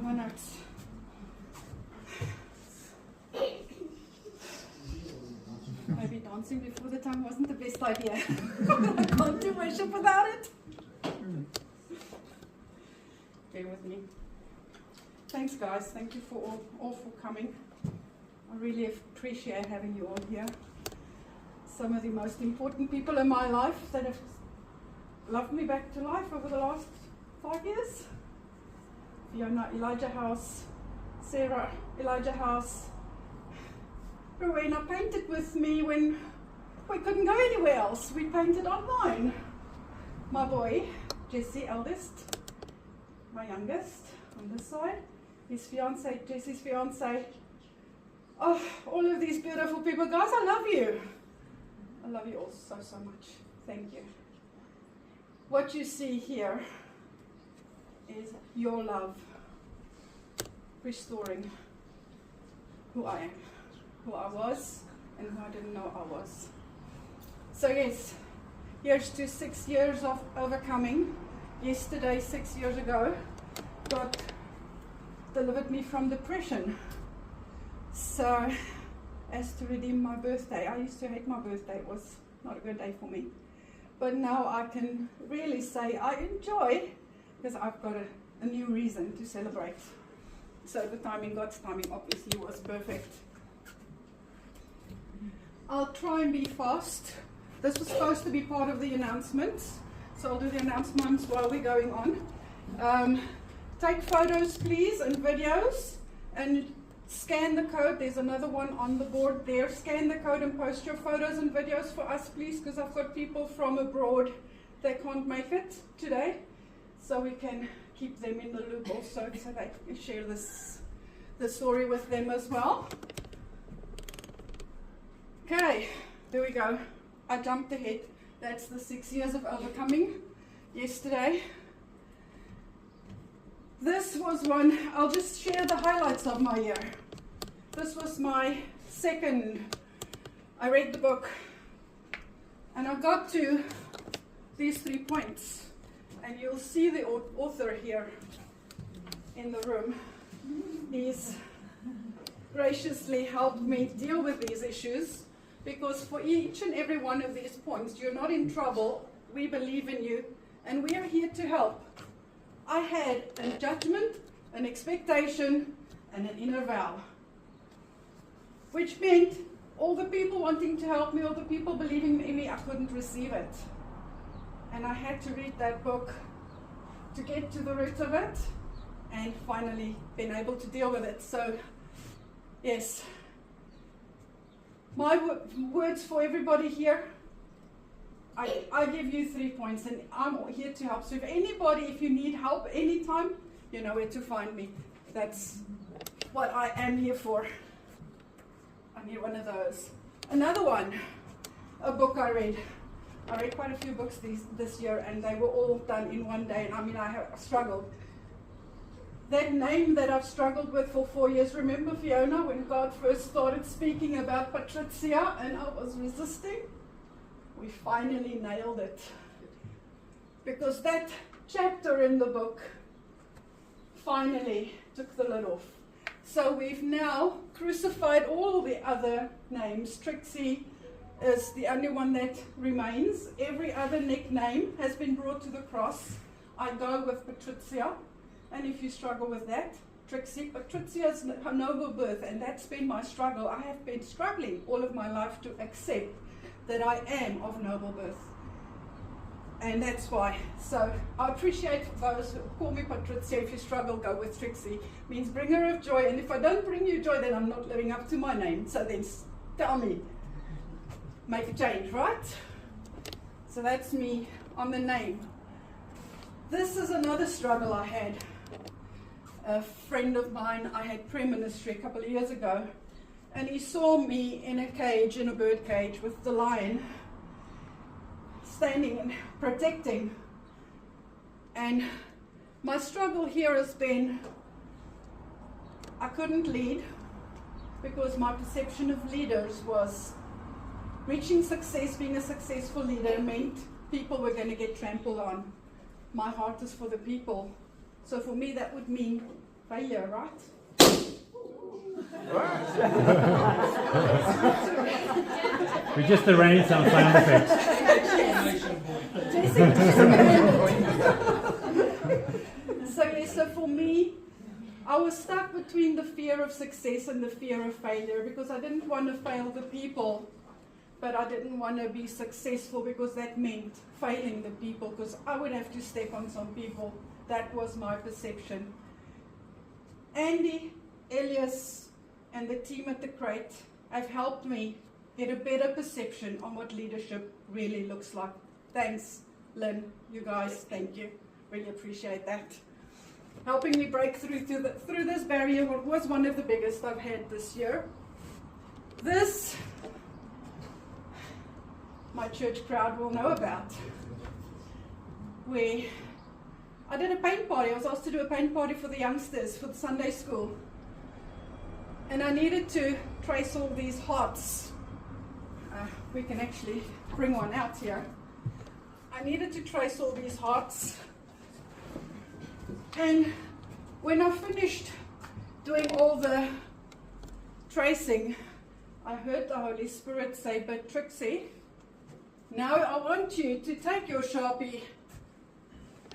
my notes. Maybe dancing before the time wasn't the best idea. I can't do worship without it. Bear with me. Thanks, guys. Thank you for all for coming. I really appreciate having you all here. Some of the most important people in my life that have loved me back to life over the last 5 years. Fiona, Elijah House, Sarah, Elijah House. Rowena painted with me when we couldn't go anywhere else. We painted online. My boy, Jesse, eldest, my youngest on this side, his fiance, Jesse's fiance. Oh, all of these beautiful people. Guys, I love you. I love you all so, so much. Thank you. What you see here is your love restoring who I am, who I was, and who I didn't know I was. So yes, here's to 6 years of overcoming. Yesterday, 6 years ago, God delivered me from depression. So, as to redeem my birthday, I used to hate my birthday. It was not a good day for me. But now I can really say I enjoy, because I've got a new reason to celebrate. So the timing, God's timing, obviously was perfect. I'll try and be fast. This was supposed to be part of the announcements, so I'll do the announcements while we're going on. Take photos, please, and videos, and scan the code. There's another one on the board there. Scan the code and post your photos and videos for us, please, because I've got people from abroad that can't make it today, so we can keep them in the loop also, so they can share the story with them as well. Okay, there we go. I jumped ahead. That's the 6 years of overcoming yesterday. This was one, I'll just share the highlights of my year. This was my second, I read the book, and I got to these 3 points. And you'll see the author here in the room. He's graciously helped me deal with these issues, because for each and every one of these points, you're not in trouble. We believe in you, and we are here to help. I had a judgment, an expectation, and an inner vow, which meant all the people wanting to help me, all the people believing in me, I couldn't receive it. And I had to read that book to get to the root of it, and finally been able to deal with it. So, yes, my words for everybody here, I give you 3 points, and I'm here to help. So if anybody, if you need help anytime, you know where to find me. That's what I am here for. I need one of those. Another one, a book I read. I read quite a few books this year, and they were all done in one day. And I mean, I have struggled. That name that I've struggled with for 4 years, remember Fiona, when God first started speaking about Patricia, and I was resisting? We finally nailed it. Because that chapter in the book finally took the lid off. So we've now crucified all the other names. Trixie is the only one that remains. Every other nickname has been brought to the cross. I go with Patricia, and if you struggle with that, Trixie. Patricia's a noble birth, and that's been my struggle. I have been struggling all of my life to accept that I am of noble birth, and that's why. So I appreciate those who call me Patricia. If you struggle, go with Trixie. Means bringer of joy, and if I don't bring you joy, then I'm not living up to my name. So then tell me. Make a change, right? So that's me on the name. This is another struggle I had. A friend of mine, I had prayer ministry a couple of years ago, and he saw me in a cage, in a bird cage, with the lion standing and protecting. And my struggle here has been, I couldn't lead because my perception of leaders was reaching success, being a successful leader meant people were going to get trampled on. My heart is for the people. So for me that would mean failure, right? We just arranged some sound effects. So for me, I was stuck between the fear of success and the fear of failure because I didn't want to fail the people, but I didn't want to be successful because that meant failing the people because I would have to step on some people. That was my perception. Andy, Elias, and the team at the Crate have helped me get a better perception on what leadership really looks like. Thanks, Lynn, you guys, thank you. Really appreciate that. Helping me break through this barrier was one of the biggest I've had this year. This, my church crowd will know about. I did a paint party. I was asked to do a paint party for the youngsters for the Sunday school. And I needed to trace all these hearts. We can actually bring one out here. I needed to trace all these hearts. And when I finished doing all the tracing, I heard the Holy Spirit say, "But Trixie, now I want you to take your Sharpie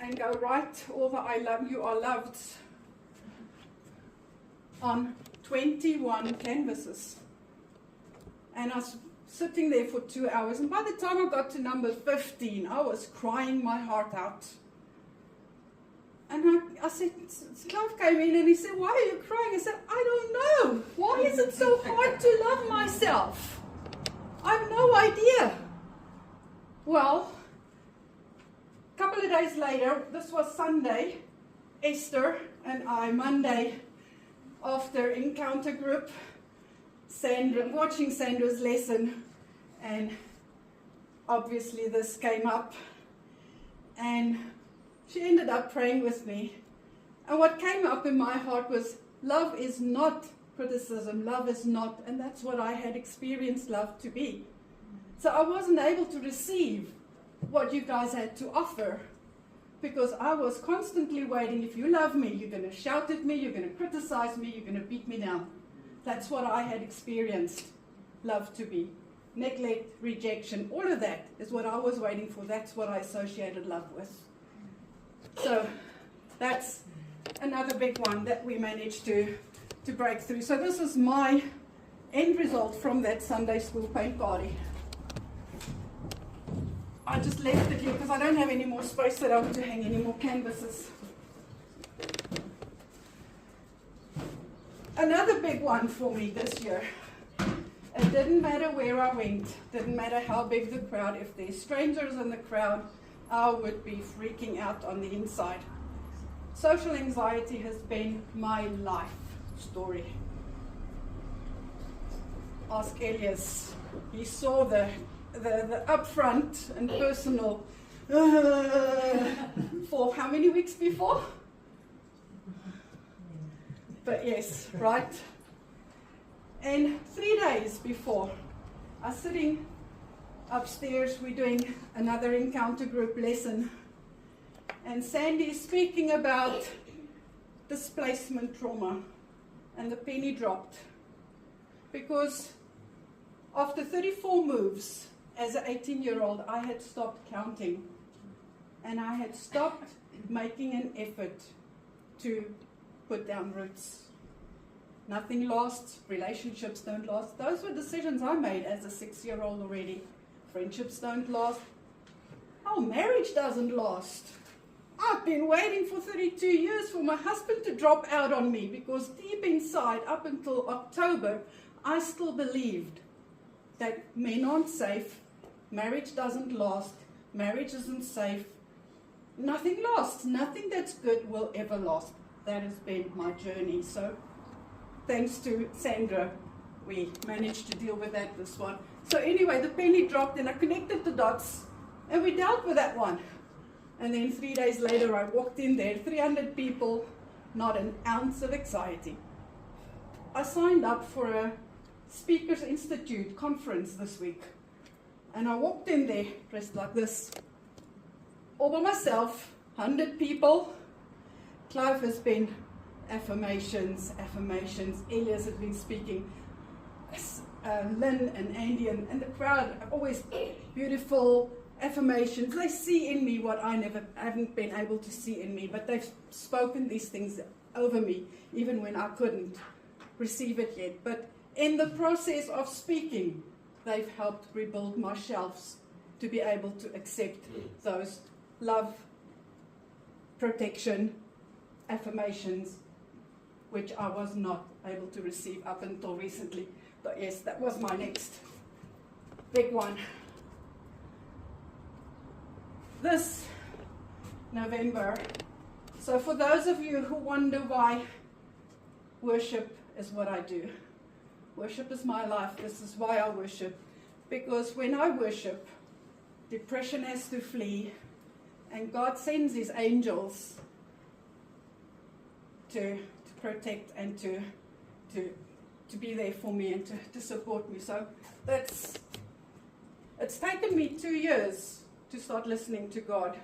and go write all the I love you are loved on 21 canvases." And I was sitting there for 2 hours, and by the time I got to number 15, I was crying my heart out. And I said, Clive came in and he said, "Why are you crying?" I said, "I don't know. Why is it so hard to love myself? I have no idea." Well, a couple of days later, this was Sunday, Esther and I, Monday, after encounter group, watching Sandra's lesson, and obviously this came up, and she ended up praying with me. And what came up in my heart was, love is not criticism, love is not, and that's what I had experienced love to be. So I wasn't able to receive what you guys had to offer, because I was constantly waiting. If you love me, you're going to shout at me, you're going to criticize me, you're going to beat me down. That's what I had experienced love to be. Neglect, rejection, all of that is what I was waiting for. That's what I associated love with. So that's another big one that we managed to break through. So this is my end result from that Sunday school paint party. I just left it here because I don't have any more space that I want to hang any more canvases. Another big one for me this year. It didn't matter where I went, didn't matter how big the crowd, if there's strangers in the crowd, I would be freaking out on the inside. Social anxiety has been my life story. Ask Elias. He saw the upfront and personal for how many weeks before? But yes, right? And 3 days before, I was sitting upstairs, we're doing another encounter group lesson, and Sandy is speaking about displacement trauma, and the penny dropped. Because after 34 moves, as an 18-year-old, I had stopped counting, and I had stopped making an effort to put down roots. Nothing lasts, relationships don't last. Those were decisions I made as a 6-year-old already. Friendships don't last. Oh, marriage doesn't last. I've been waiting for 32 years for my husband to drop out on me because deep inside, up until October, I still believed that men aren't safe, marriage doesn't last, marriage isn't safe. Nothing lasts. Nothing that's good will ever last. That has been my journey. So thanks to Sandra, we managed to deal with that this one. So anyway, the penny dropped and I connected the dots and we dealt with that one. And then 3 days later I walked in there, 300 people, not an ounce of anxiety. I signed up for a Speakers Institute conference this week. And I walked in there dressed like this. All by myself, 100 people. Clive has been affirmations. Elias has been speaking. Lynn and Andy and the crowd are always beautiful affirmations. They see in me what I haven't been able to see in me, but they've spoken these things over me, even when I couldn't receive it yet. But in the process of speaking, they've helped rebuild my shelves to be able to accept those love, protection, affirmations, which I was not able to receive up until recently. But yes, that was my next big one. This November. So for those of you who wonder why worship is what I do. Worship is my life. This is why I worship. Because when I worship, depression has to flee. And God sends His angels to protect and to be there for me and to support me. So it's taken me 2 years to start listening to God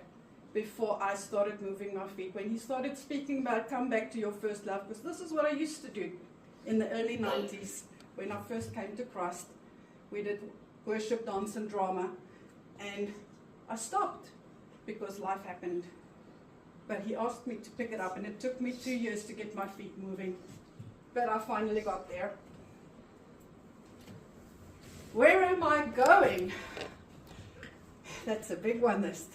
before I started moving my feet. When He started speaking about come back to your first love, because this is what I used to do in the early 90s when I first came to Christ. We did worship, dance and drama, and I stopped because life happened. But He asked me to pick it up, and it took me 2 years to get my feet moving. But I finally got there. Where am I going? That's a big one list.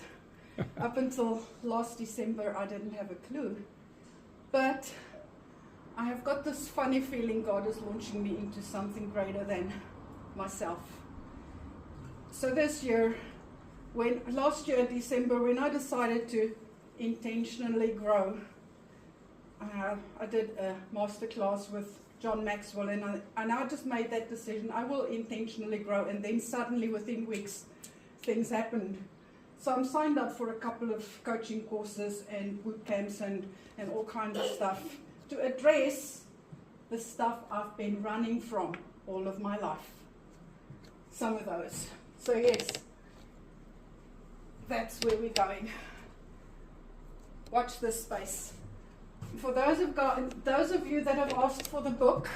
Up until last December, I didn't have a clue. But I have got this funny feeling God is launching me into something greater than myself. So this year, last year in December, when I decided to intentionally grow, I did a masterclass with John Maxwell, and I just made that decision. I will intentionally grow, and then suddenly within weeks, things happened. So I'm signed up for a couple of coaching courses and boot camps and all kinds of stuff to address the stuff I've been running from all of my life. Some of those. So yes, that's where we're going. Watch this space. For those of you that have asked for the book,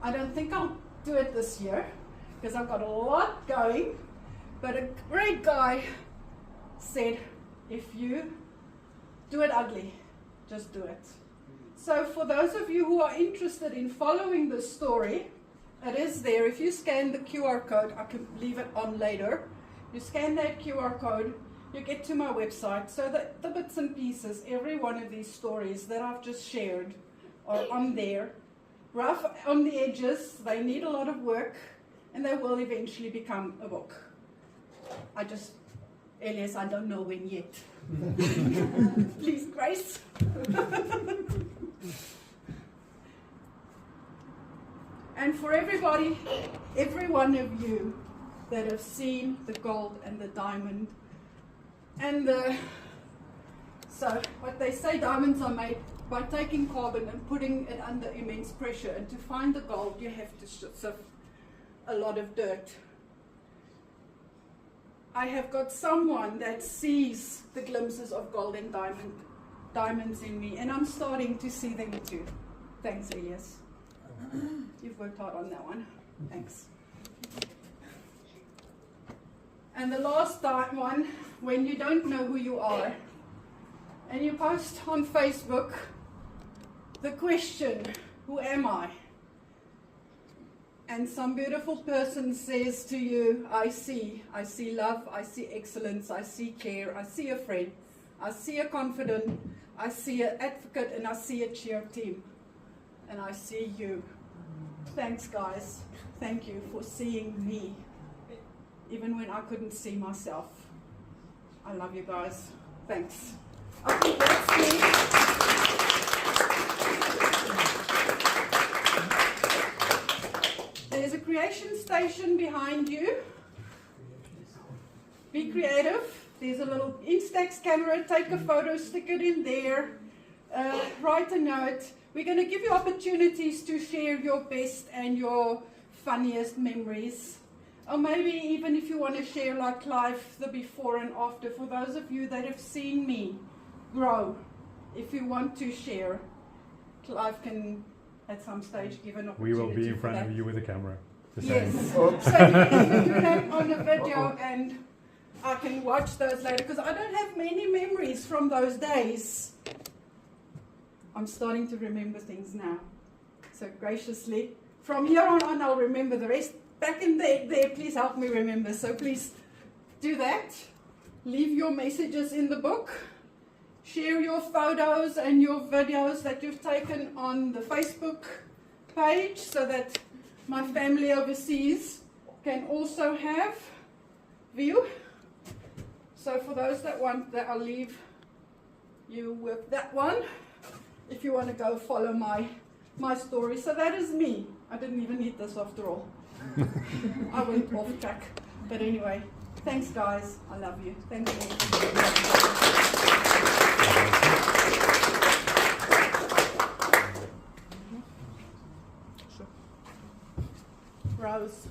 I don't think I'll do it this year because I've got a lot going. But a great guy said, if you do it ugly, just do it. So for those of you who are interested in following this story, it is there. If you scan the QR code, I can leave it on later. You scan that QR code, you get to my website. So that the bits and pieces, every one of these stories that I've just shared are on there. Rough on the edges, they need a lot of work, and they will eventually become a book. Elias, I don't know when yet. Please, Grace. And for everybody, every one of you that have seen the gold and the diamond, and so what they say, diamonds are made by taking carbon and putting it under immense pressure. And to find the gold, you have to sift a lot of dirt. I have got someone that sees the glimpses of gold and diamonds in me, and I'm starting to see them too. Thanks, Elias. You've worked hard on that one. Thanks. And the last one, when you don't know who you are, and you post on Facebook the question, who am I? And some beautiful person says to you, I see love, I see excellence, I see care, I see a friend, I see a confidant, I see an advocate, and I see a cheer team. And I see you. Thanks, guys. Thank you for seeing me, even when I couldn't see myself. I love you guys. Thanks. I think that's me. There's a creation station behind you. Be creative. There's a little Instax camera. Take a photo, stick it in there. Write a note. We're going to give you opportunities to share your best and your funniest memories. Or maybe even if you want to share like life, the before and after. For those of you that have seen me grow if you want to share, Clive can at some stage give an We opportunity. will be in for front that. of you with a camera. The Yes. same. So you can do that on a video and I can watch those later because I don't have many memories from those days. I'm starting to remember things now. So graciously, from here on I'll remember the rest. Back in there, please help me remember. So please do that. Leave your messages in the book. Share your photos and your videos that you've taken on the Facebook page so that my family overseas can also have view. So for those that want that, I'll leave you with that one if you want to go follow my story. So that is me. I didn't even need this after all. I went off track. But anyway, thanks guys. I love you. Thank you. Rose.